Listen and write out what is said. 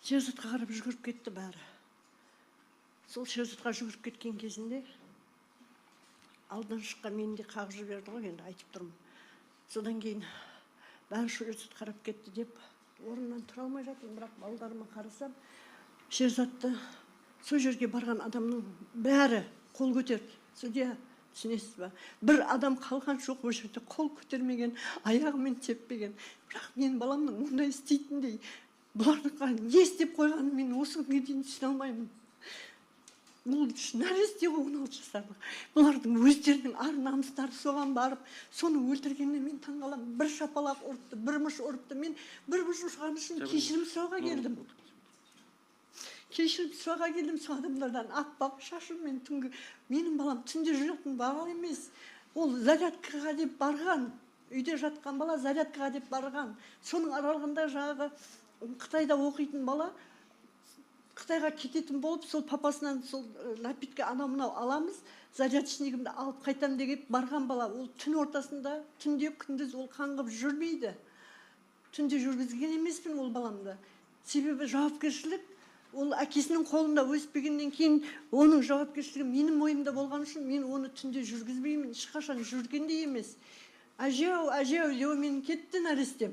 Шерзатқа қарап жүгіріп кетті бәрі. Сол Шерзатқа жүгіріп кеткен кезінде алдынан шыққан мені де қағып жіберді ғой, енді айтып тұрмын. Содан кейін бәрі Шерзат қарап кетті деп орнынан тұра алмай жатырмын, бірақ балдарыма қарасам, Шерзатты сол жерге барған адамның бәрі қол көтерді. Судья, түсінесіз ба? Бір адам қалған жоқ, ол жерде қол көтермеген, аяғымен теппеген. Бірақ мен баламның мұндай істейтіндей, бұлардың не істеп қойғанын мен осы күнге дейін түсіне алмаймын. Бұл нәресте ғой, 16 жасар. Бұлардың өздерінің ар намыстары соған барып, соны өлтіргеніне мен таңғаламын. Бір шапалақ ұрыпты, бір мұш ұрыпты. Мен бір мұш ұрған үшін кешірім сұрауға келдім. Кешірім сұрауға келдім сол адамдардан. Аппақ шашым мен түнгі. Менің балам түнде жүретін бала емес. Ол зарядкаға деп барған. Үйде жатқан бала зарядкаға деп барған. Соның аралығында жаңағы Қытайда оқитын бала Қытайға кететін болып, сол папасынан сол напитка анау-мынау аламыз, зарядочнигімді алып қайтам деп барған бала. Ол түн ортасында, түнде күндіз ол қаңғып жүрмейді. Түнде жүргізген емеспін ол баламды. Себебі жауапкершілік ол әкесінің қолында өспегеннен кейін оның жауапкершілігі менің мойнымда болған үшін мен оны түнде жүргізбеймін, ешқашан жүрген де емес. Әжеу, Лео мен кетті нәрестем.